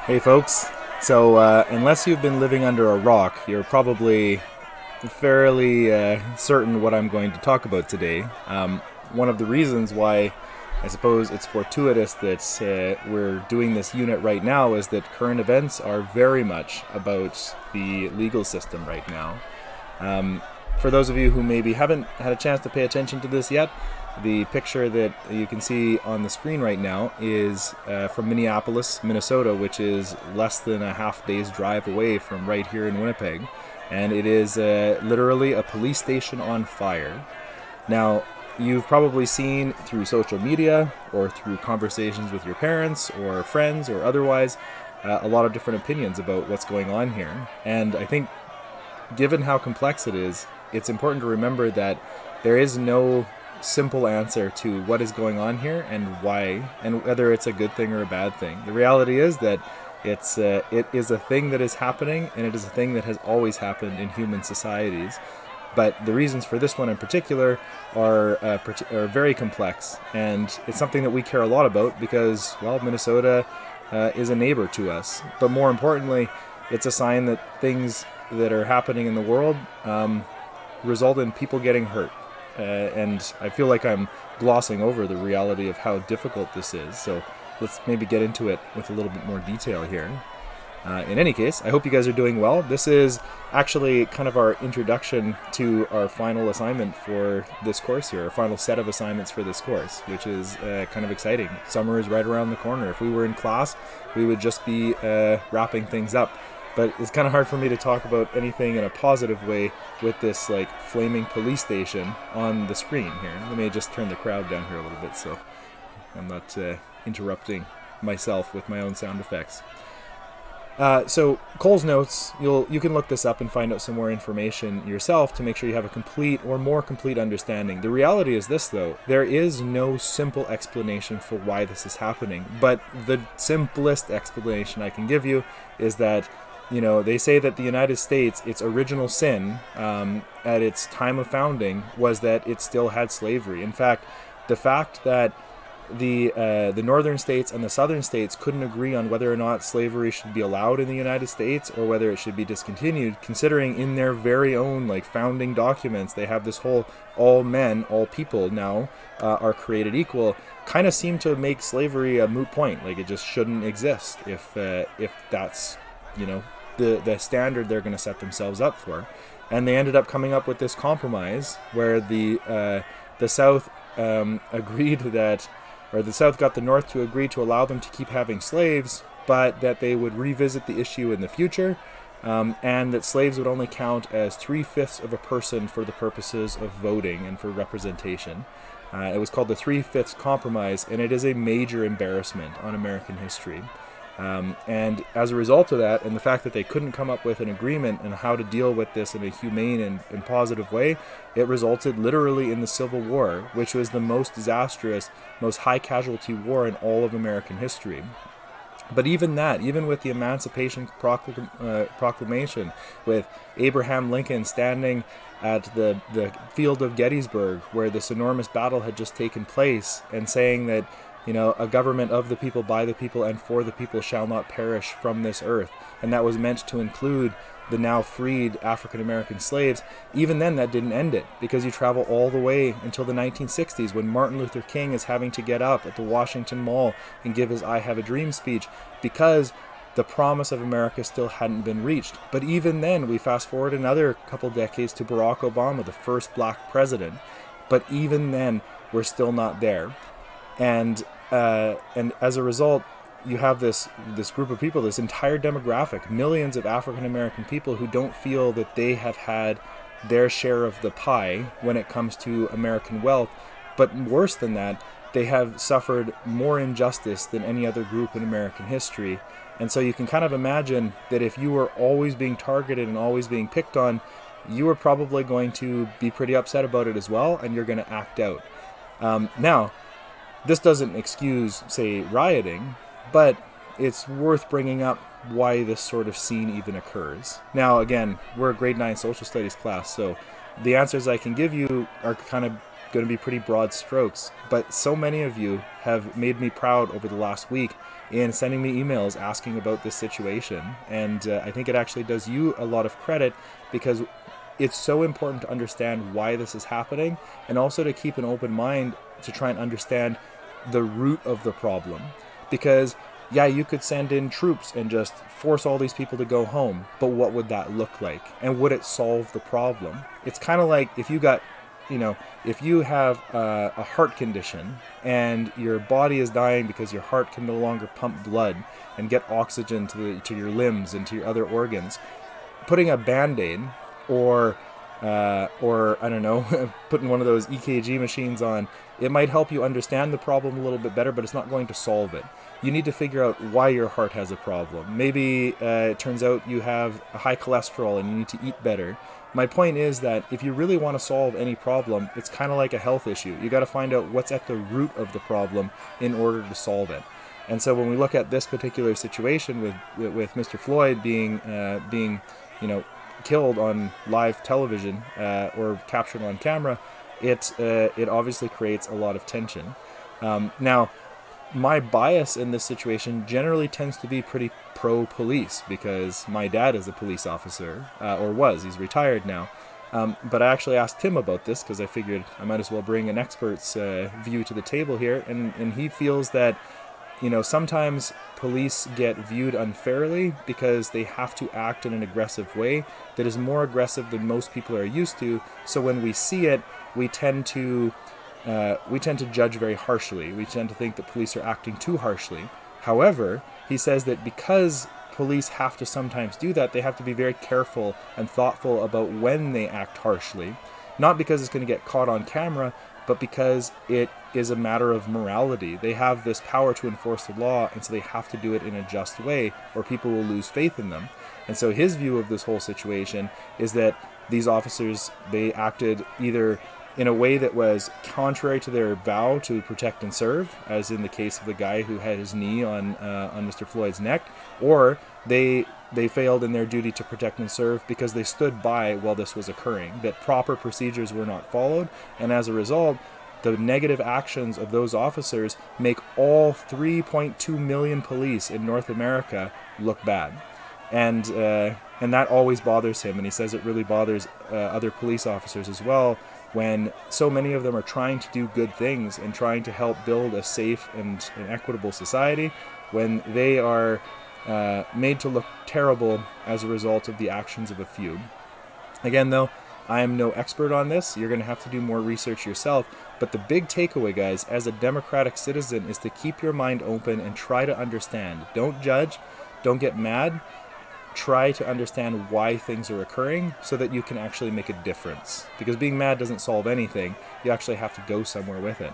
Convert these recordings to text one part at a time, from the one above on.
Hey folks, unless you've been living under a rock, you're probably fairly certain what I'm going to talk about today. One of the reasons why I suppose it's fortuitous that we're doing this unit right now is that current events are very much about the legal system right now. For those of you who maybe haven't had a chance to pay attention to this yet, the picture that you can see on the screen right now is from Minneapolis, Minnesota, which is less than a half day's drive away from right here in Winnipeg. And it is literally a police station on fire. Now, you've probably seen through social media or through conversations with your parents or friends or otherwise a lot of different opinions about what's going on here. And I think given how complex it is, it's important to remember that there is no simple answer to what is going on here and why, and whether it's a good thing or a bad thing. The reality is that it is a thing that is happening, and it is a thing that has always happened in human societies. But the reasons for this one in particular are very complex, and it's something that we care a lot about because, well, Minnesota is a neighbor to us. But more importantly, it's a sign that things that are happening in the world result in people getting hurt. And I feel like I'm glossing over the reality of how difficult this is. So let's maybe get into it with a little bit more detail here. In any case, I hope you guys are doing well. This is actually kind of our introduction to our final assignment for this course here, our final set of assignments for this course, which is kind of exciting. Summer is right around the corner. If we were in class, we would just be wrapping things up. But it's kind of hard for me to talk about anything in a positive way with this like flaming police station on the screen here. Let me just turn the crowd down here a little bit so I'm not interrupting myself with my own sound effects. So Cole's notes, you can look this up and find out some more information yourself to make sure you have a complete or more complete understanding. The reality is this, though. There is no simple explanation for why this is happening. But the simplest explanation I can give you is that they say that the United States, its original sin at its time of founding was that it still had slavery. In fact, the fact that the northern states and the southern states couldn't agree on whether or not slavery should be allowed in the United States or whether it should be discontinued, considering in their very own founding documents they have this whole all men, all people now are created equal, kind of seemed to make slavery a moot point. Like it just shouldn't exist if that's the standard they're going to set themselves up for. And they ended up coming up with this compromise where the South agreed that, or the South got the North to agree to allow them to keep having slaves, but that they would revisit the issue in the future, and that slaves would only count as 3/5 of a person for the purposes of voting and for representation. It was called the 3/5 Compromise, and it is a major embarrassment on American history. And as a result of that, and the fact that they couldn't come up with an agreement on how to deal with this in a humane and positive way, it resulted literally in the Civil War, which was the most disastrous, most high casualty war in all of American history. But even with the Emancipation Proclamation, with Abraham Lincoln standing at the field of Gettysburg, where this enormous battle had just taken place, and saying that a government of the people, by the people, and for the people shall not perish from this earth. And that was meant to include the now freed African American slaves. Even then, that didn't end it, because you travel all the way until the 1960s when Martin Luther King is having to get up at the Washington Mall and give his I Have a Dream speech, because the promise of America still hadn't been reached. But even then, we fast forward another couple decades to Barack Obama, the first black president. But even then, we're still not there. And as a result, you have this group of people, this entire demographic, millions of African American people who don't feel that they have had their share of the pie when it comes to American wealth. But worse than that, they have suffered more injustice than any other group in American history. And so you can kind of imagine that if you were always being targeted and always being picked on, you were probably going to be pretty upset about it as well, and you're going to act out. Now, this doesn't excuse, say, rioting, but it's worth bringing up why this sort of scene even occurs. Now, again, we're a grade 9 social studies class, so the answers I can give you are kind of going to be pretty broad strokes, but so many of you have made me proud over the last week in sending me emails asking about this situation. And I think it actually does you a lot of credit, because it's so important to understand why this is happening, and also to keep an open mind to try and understand the root of the problem. Because yeah, you could send in troops and just force all these people to go home, but what would that look like? And would it solve the problem? It's kind of like if you got, if you have a heart condition and your body is dying because your heart can no longer pump blood and get oxygen to your limbs and to your other organs, putting a Band-Aid or I don't know, putting one of those EKG machines on, it might help you understand the problem a little bit better, but it's not going to solve it. You need to figure out why your heart has a problem. Maybe it turns out you have a high cholesterol and you need to eat better. My point is that if you really want to solve any problem, it's kind of like a health issue. You got to find out what's at the root of the problem in order to solve it. And so when we look at this particular situation with Mr. Floyd being killed on live television or captured on camera, it obviously creates a lot of tension. Now, my bias in this situation generally tends to be pretty pro-police, because my dad is a police officer, or was. He's retired now. But I actually asked him about this because I figured I might as well bring an expert's view to the table here, and he feels that sometimes police get viewed unfairly because they have to act in an aggressive way that is more aggressive than most people are used to. So when we see it, we tend to judge very harshly. We tend to think that police are acting too harshly. However, he says that because police have to sometimes do that, they have to be very careful and thoughtful about when they act harshly. Not because it's going to get caught on camera, but because it is a matter of morality. They have this power to enforce the law, and so they have to do it in a just way, or people will lose faith in them. And so his view of this whole situation is that these officers, they acted either in a way that was contrary to their vow to protect and serve, as in the case of the guy who had his knee on Mr. Floyd's neck, or they failed in their duty to protect and serve because they stood by while this was occurring, that proper procedures were not followed, and as a result, the negative actions of those officers make all 3.2 million police in North America look bad. And that always bothers him, and he says it really bothers other police officers as well, when so many of them are trying to do good things and trying to help build a safe and an equitable society, when they are made to look terrible as a result of the actions of a few. Again, though, I am no expert on this. You're going to have to do more research yourself. But the big takeaway, guys, as a democratic citizen, is to keep your mind open and try to understand. Don't judge. Don't get mad. Try to understand why things are occurring so that you can actually make a difference. Because being mad doesn't solve anything. You actually have to go somewhere with it.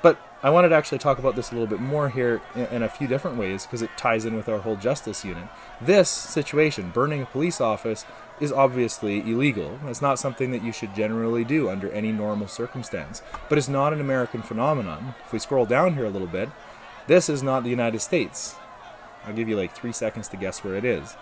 But I wanted to actually talk about this a little bit more here in a few different ways, because it ties in with our whole justice unit. This situation, burning a police office, is obviously illegal. It's not something that you should generally do under any normal circumstance. But it's not an American phenomenon. If we scroll down here a little bit, this is not the United States. I'll give you like 3 seconds to guess where it is.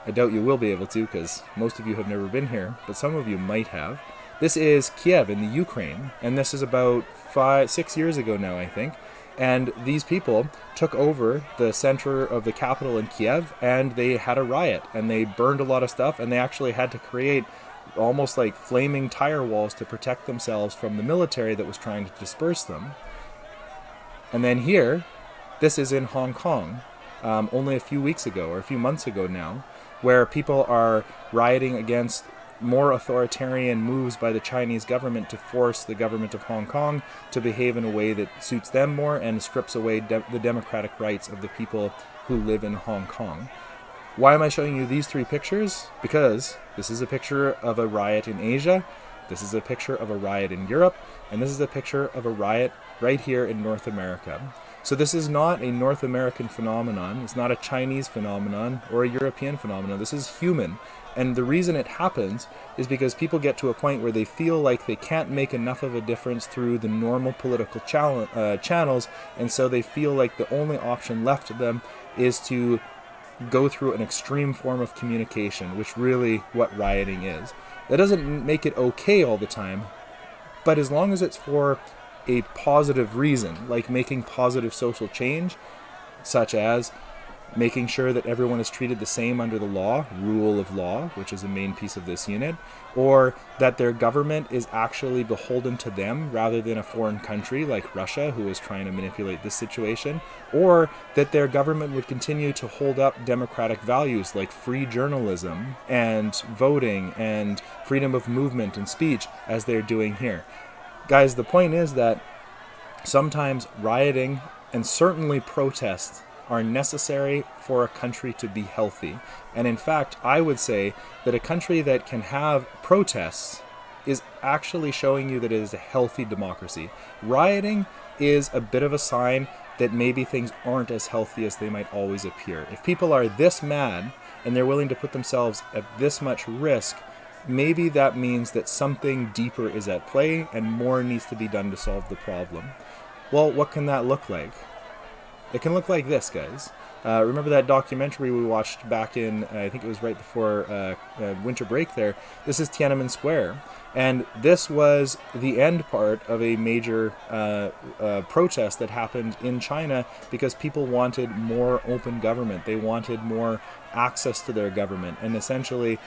I doubt you will be able to, because most of you have never been here, but some of you might have. This is Kiev in the Ukraine, and this is about 6 years ago now, I think. And these people took over the center of the capital in Kiev, and they had a riot, and they burned a lot of stuff, and they actually had to create almost like flaming tire walls to protect themselves from the military that was trying to disperse them. And then here, this is in Hong Kong, only a few weeks ago, or a few months ago now, where people are rioting against more authoritarian moves by the Chinese government to force the government of Hong Kong to behave in a way that suits them more and strips away the democratic rights of the people who live in Hong Kong. Why am I showing you these 3 pictures? Because this is a picture of a riot in Asia, this is a picture of a riot in Europe, and this is a picture of a riot right here in North America. So this is not a North American phenomenon, it's not a Chinese phenomenon or a European phenomenon, this is human. And the reason it happens is because people get to a point where they feel like they can't make enough of a difference through the normal political channels, and so they feel like the only option left to them is to go through an extreme form of communication, which really what rioting is. That doesn't make it okay all the time, but as long as it's for a positive reason, like making positive social change, such as making sure that everyone is treated the same under the law, rule of law, which is a main piece of this unit, or that their government is actually beholden to them rather than a foreign country like Russia, who is trying to manipulate this situation, or that their government would continue to hold up democratic values like free journalism and voting and freedom of movement and speech as they're doing here. Guys, the point is that sometimes rioting and certainly protests are necessary for a country to be healthy. And in fact, I would say that a country that can have protests is actually showing you that it is a healthy democracy. Rioting is a bit of a sign that maybe things aren't as healthy as they might always appear. If people are this mad and they're willing to put themselves at this much risk, maybe that means that something deeper is at play and more needs to be done to solve the problem. Well, what can that look like? It can look like this, guys. Remember that documentary we watched back in, I think it was right before winter break there? This is Tiananmen Square. And this was the end part of a major protest that happened in China because people wanted more open government. They wanted more access to their government. And essentially,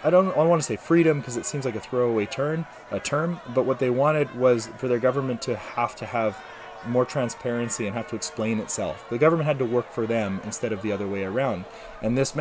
I want to say freedom because it seems like a throwaway term, but what they wanted was for their government to have more transparency and have to explain itself. The government had to work for them instead of the other way around. And this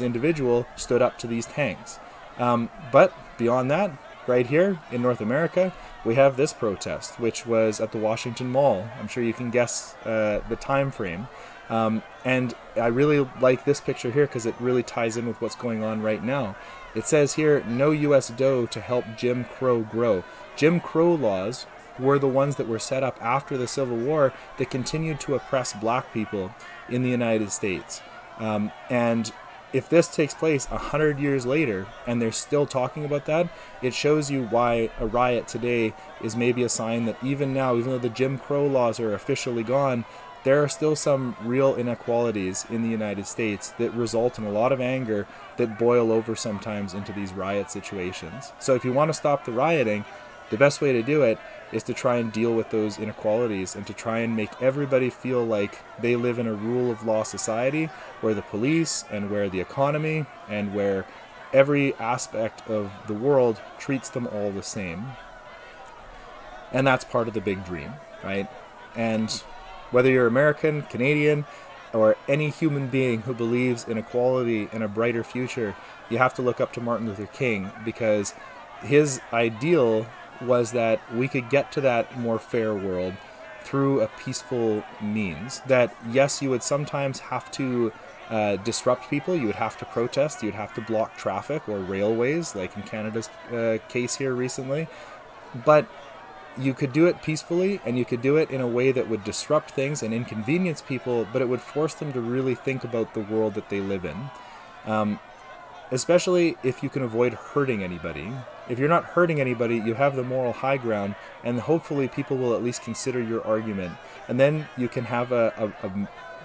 individual, stood up to these tanks. But beyond that, right here in North America, we have this protest, which was at the Washington Mall. I'm sure you can guess the time frame. And I really like this picture here because it really ties in with what's going on right now. It says here, no U.S. dough to help Jim Crow grow. Jim Crow laws were the ones that were set up after the Civil War that continued to oppress black people in the United States. And if this takes place 100 years later and they're still talking about that, it shows you why a riot today is maybe a sign that even now, even though the Jim Crow laws are officially gone, there are still some real inequalities in the United States that result in a lot of anger that boil over sometimes into these riot situations. So if you want to stop the rioting, the best way to do it is to try and deal with those inequalities and to try and make everybody feel like they live in a rule of law society where the police and where the economy and where every aspect of the world treats them all the same. And that's part of the big dream, right? And whether you're American, Canadian, or any human being who believes in equality and a brighter future, you have to look up to Martin Luther King because his ideal was that we could get to that more fair world through a peaceful means. That yes, you would sometimes have to disrupt people, you would have to protest, you would have to block traffic or railways, like in Canada's case here recently, but you could do it peacefully and you could do it in a way that would disrupt things and inconvenience people, but it would force them to really think about the world that they live in. Especially if you can avoid hurting anybody. If you're not hurting anybody, you have the moral high ground, and hopefully people will at least consider your argument. And then you can have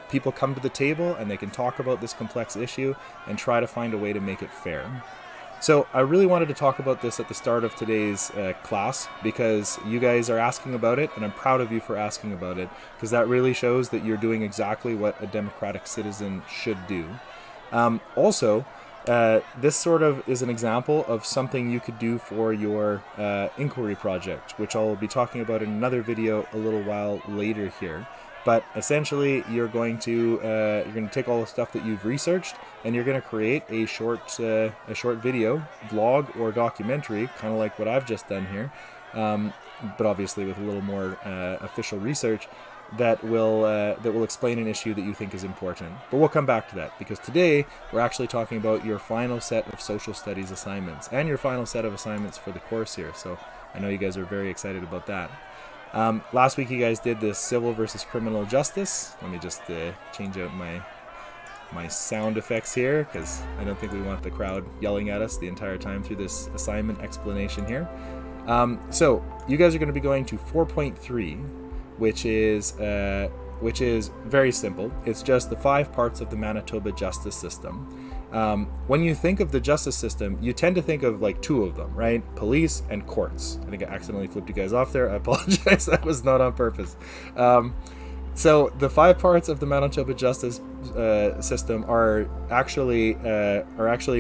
people come to the table and they can talk about this complex issue and try to find a way to make it fair. So I really wanted to talk about this at the start of today's class because you guys are asking about it, and I'm proud of you for asking about it because that really shows that you're doing exactly what a democratic citizen should do. Also, this sort of is an example of something you could do for your inquiry project, which I'll be talking about in another video a little while later here. But essentially, you're going to take all the stuff that you've researched, and you're going to create a short video, vlog, or documentary, kind of like what I've just done here, but obviously with a little more official research that will explain an issue that you think is important. But we'll come back to that because today we're actually talking about your final set of social studies assignments and your final set of assignments for the course here. So I know you guys are very excited about that. Last week you guys did this civil versus criminal justice. Let me just change out my sound effects here because I don't think we want the crowd yelling at us the entire time through this assignment explanation here. So you guys are going to be going to 4.3, which is very simple. It's just the 5 parts of the Manitoba Justice System. When you think of the justice system, you tend to think of like 2 of them, right? Police and courts. I think I accidentally flipped you guys off there. I apologize. That was not on purpose. So the five parts of the Manitoba Justice System are actually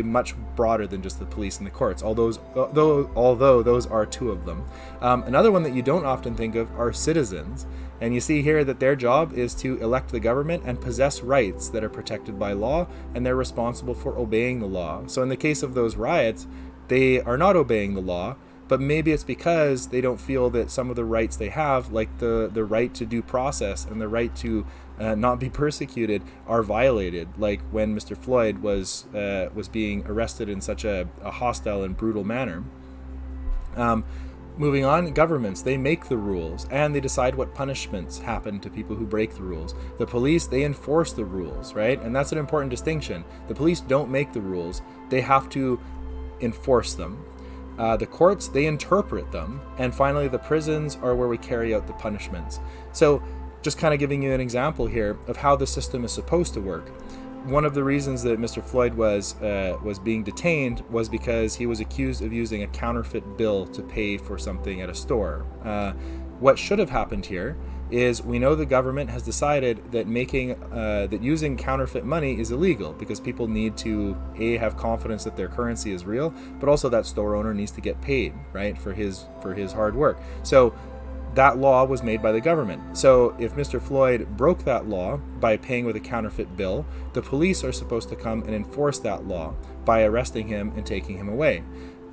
much broader than just the police and the courts. Although those are two of them. Another one that you don't often think of are citizens. And you see here that their job is to elect the government and possess rights that are protected by law, and they're responsible for obeying the law. So in the case of those riots, they are not obeying the law, but maybe it's because they don't feel that some of the rights they have, like the right to due process and the right to not be persecuted, are violated. Like when Mr. Floyd was being arrested in such a hostile and brutal manner. Moving on, governments, they make the rules and they decide what punishments happen to people who break the rules. The police, they enforce the rules, right? And that's an important distinction. The police don't make the rules, they have to enforce them. The courts, they interpret them. And finally, the prisons are where we carry out the punishments. So just kind of giving you an example here of how the system is supposed to work. One of the reasons that Mr. Floyd was being detained was because he was accused of using a counterfeit bill to pay for something at a store. What should have happened here is we know the government has decided that that using counterfeit money is illegal because people need to have confidence that their currency is real, but also that store owner needs to get paid, right, for his hard work. So that law was made by the government. So if Mr. Floyd broke that law by paying with a counterfeit bill, the police are supposed to come and enforce that law by arresting him and taking him away.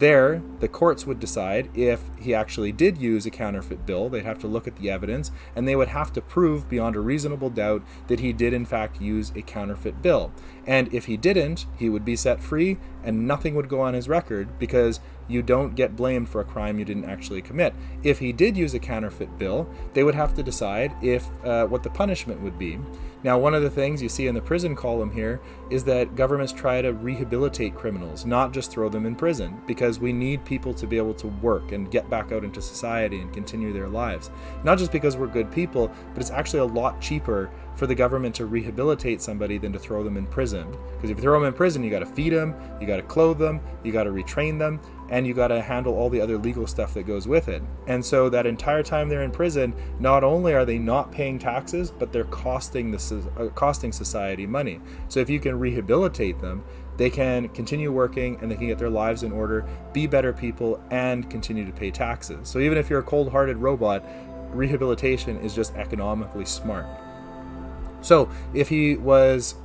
There, the courts would decide if he actually did use a counterfeit bill. They'd have to look at the evidence, and they would have to prove beyond a reasonable doubt that he did in fact use a counterfeit bill. And if he didn't, he would be set free and nothing would go on his record because you don't get blamed for a crime you didn't actually commit. If he did use a counterfeit bill, they would have to decide if what the punishment would be. Now, one of the things you see in the prison column here is that governments try to rehabilitate criminals, not just throw them in prison, because we need people to be able to work and get back out into society and continue their lives. Not just because we're good people, but it's actually a lot cheaper for the government to rehabilitate somebody than to throw them in prison. Because if you throw them in prison, you got to feed them, you got to clothe them, you got to retrain them, and you got to handle all the other legal stuff that goes with it. And so that entire time they're in prison, not only are they not paying taxes, but they're costing society money. So if you can rehabilitate them, they can continue working and they can get their lives in order, be better people, and continue to pay taxes. So even if you're a cold-hearted robot, rehabilitation is just economically smart. So if he was,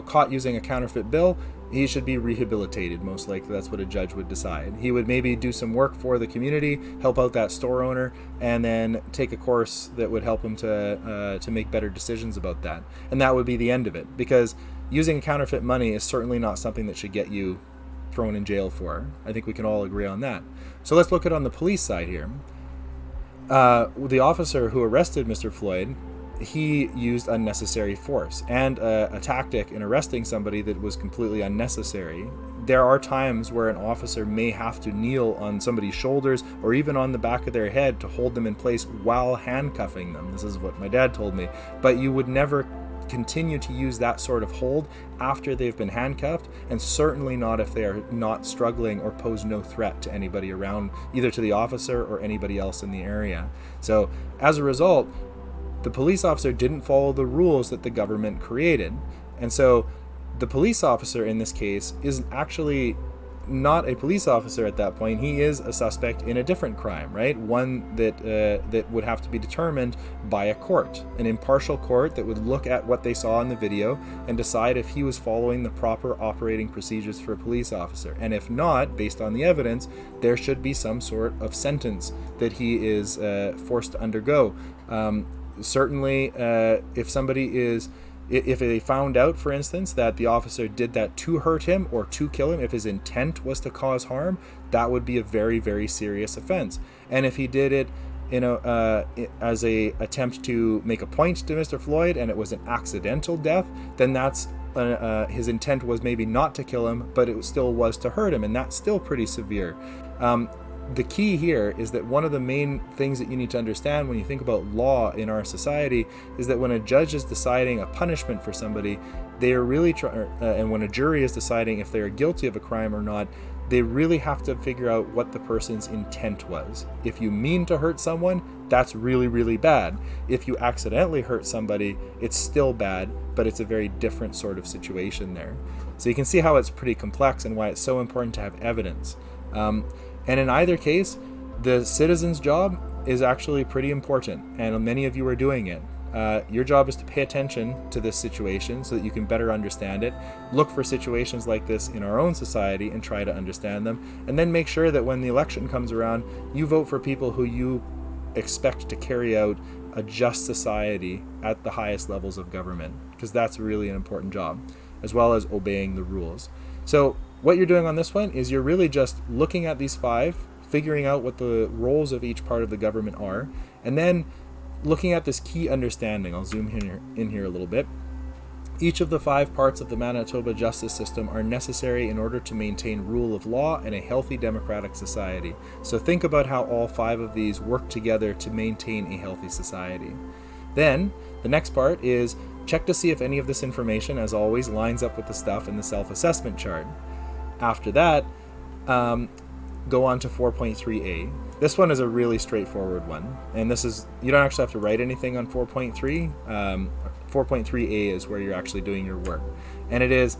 caught using a counterfeit bill, he should be rehabilitated. Most likely that's what a judge would decide. He would maybe do some work for the community, help out that store owner, and then take a course that would help him to make better decisions about that. And that would be the end of it, because using counterfeit money is certainly not something that should get you thrown in jail for. I think we can all agree on that. So let's look at on the police side here. The officer who arrested Mr. Floyd, he used unnecessary force and a tactic in arresting somebody that was completely unnecessary. There are times where an officer may have to kneel on somebody's shoulders or even on the back of their head to hold them in place while handcuffing them. This is what my dad told me. But you would never continue to use that sort of hold after they've been handcuffed, and certainly not if they are not struggling or pose no threat to anybody around, either to the officer or anybody else in the area. So as a result, the police officer didn't follow the rules that the government created. And so the police officer in this case is actually not a police officer at that point. He is a suspect in a different crime, right? One that would have to be determined by a court, an impartial court that would look at what they saw in the video and decide if he was following the proper operating procedures for a police officer. And if not, based on the evidence, there should be some sort of sentence that he is forced to undergo. Certainly, if they found out, for instance, that the officer did that to hurt him or to kill him, if his intent was to cause harm, that would be a very, very serious offense. And if he did it, as a attempt to make a point to Mr. Floyd and it was an accidental death, then that's his intent was maybe not to kill him, but it still was to hurt him, and that's still pretty severe. The key here is that one of the main things that you need to understand when you think about law in our society is that when a judge is deciding a punishment for somebody, they are really and when a jury is deciding if they are guilty of a crime or not, they really have to figure out what the person's intent was. If you mean to hurt someone, that's really, really bad. If you accidentally hurt somebody, it's still bad, but it's a very different sort of situation there. So you can see how it's pretty complex and why it's so important to have evidence. And in either case, the citizen's job is actually pretty important, and many of you are doing it. Your job is to pay attention to this situation so that you can better understand it, look for situations like this in our own society and try to understand them, and then make sure that when the election comes around, you vote for people who you expect to carry out a just society at the highest levels of government, because that's really an important job, as well as obeying the rules. So what you're doing on this one is you're really just looking at these 5, figuring out what the roles of each part of the government are, and then looking at this key understanding. I'll zoom in here a little bit. Each of the 5 parts of the Manitoba Justice System are necessary in order to maintain rule of law and a healthy democratic society. So think about how all 5 of these work together to maintain a healthy society. Then, the next part is check to see if any of this information, as always, lines up with the stuff in the self-assessment chart. After that, go on to 4.3a. This one is a really straightforward one, and this is, you don't actually have to write anything on 4.3. 4.3a is where you're actually doing your work, and it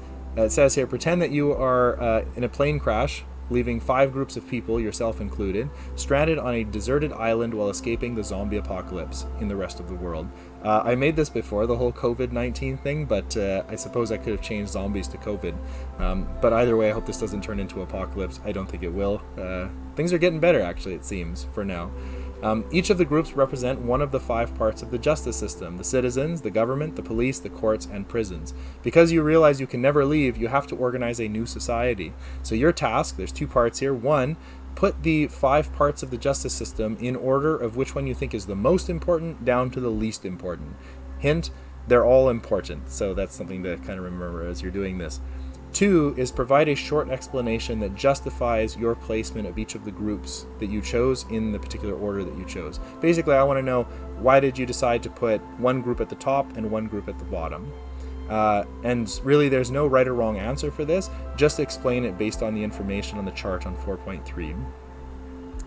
says here, pretend that you are in a plane crash, leaving 5 groups of people, yourself included, stranded on a deserted island while escaping the zombie apocalypse in the rest of the world. I made this before, the whole COVID-19 thing, but I suppose I could have changed zombies to COVID. But either way, I hope this doesn't turn into apocalypse. I don't think it will. Things are getting better, actually, it seems, for now. Each of the groups represent one of the 5 parts of the justice system: the citizens, the government, the police, the courts, and prisons. Because you realize you can never leave, you have to organize a new society. So your task, there's 2 parts here. 1, put the 5 parts of the justice system in order of which one you think is the most important down to the least important. Hint, they're all important, so that's something to kind of remember as you're doing this. 2 is provide a short explanation that justifies your placement of each of the groups that you chose in the particular order that you chose. Basically, I want to know, why did you decide to put one group at the top and one group at the bottom? And really, there's no right or wrong answer for this. Just explain it based on the information on the chart on 4.3.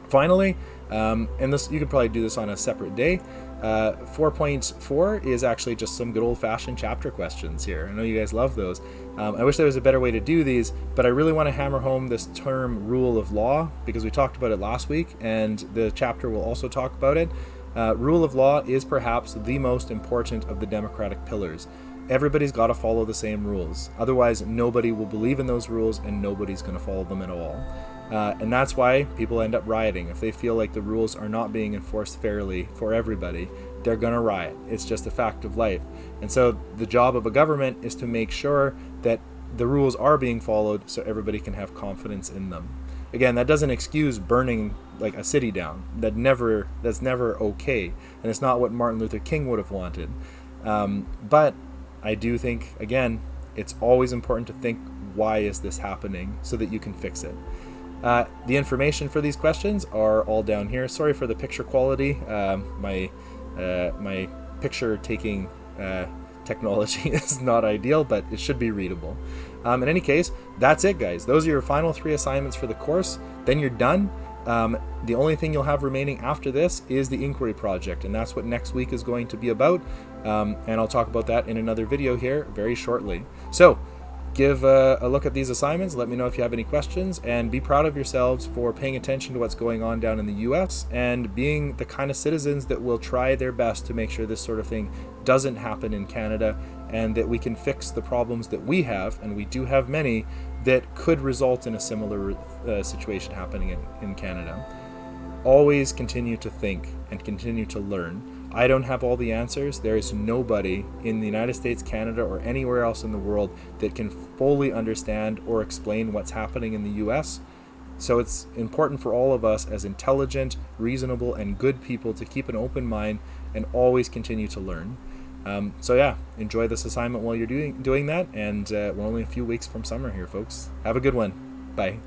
Finally, and this, you could probably do this on a separate day, 4.4 is actually just some good old-fashioned chapter questions here. I know you guys love those. I wish there was a better way to do these, but I really want to hammer home this term rule of law, because we talked about it last week, and the chapter will also talk about it. Rule of law is perhaps the most important of the democratic pillars. Everybody's got to follow the same rules. Otherwise, nobody will believe in those rules, and nobody's going to follow them at all. And that's why people end up rioting. If they feel like the rules are not being enforced fairly for everybody, they're going to riot. It's just a fact of life. And so the job of a government is to make sure that the rules are being followed so everybody can have confidence in them. Again, that doesn't excuse burning like a city down. That's never okay. And it's not what Martin Luther King would have wanted. But I do think, again, it's always important to think, why is this happening, so that you can fix it. The information for these questions are all down here. Sorry for the picture quality. My picture taking technology is not ideal, but it should be readable. In any case, that's it, guys. Those are your final 3 assignments for the course. Then you're done. The only thing you'll have remaining after this is the inquiry project, and that's what next week is going to be about. And I'll talk about that in another video here very shortly. So give a look at these assignments. Let me know if you have any questions, and be proud of yourselves for paying attention to what's going on down in the US and being the kind of citizens that will try their best to make sure this sort of thing doesn't happen in Canada, and that we can fix the problems that we have, and we do have many, that could result in a similar situation happening in Canada. Always continue to think and continue to learn. I don't have all the answers. There is nobody in the United States, Canada, or anywhere else in the world that can fully understand or explain what's happening in the US. So it's important for all of us as intelligent, reasonable, and good people to keep an open mind and always continue to learn. So yeah, enjoy this assignment while you're doing that, and we're only a few weeks from summer here, folks. Have a good one. Bye.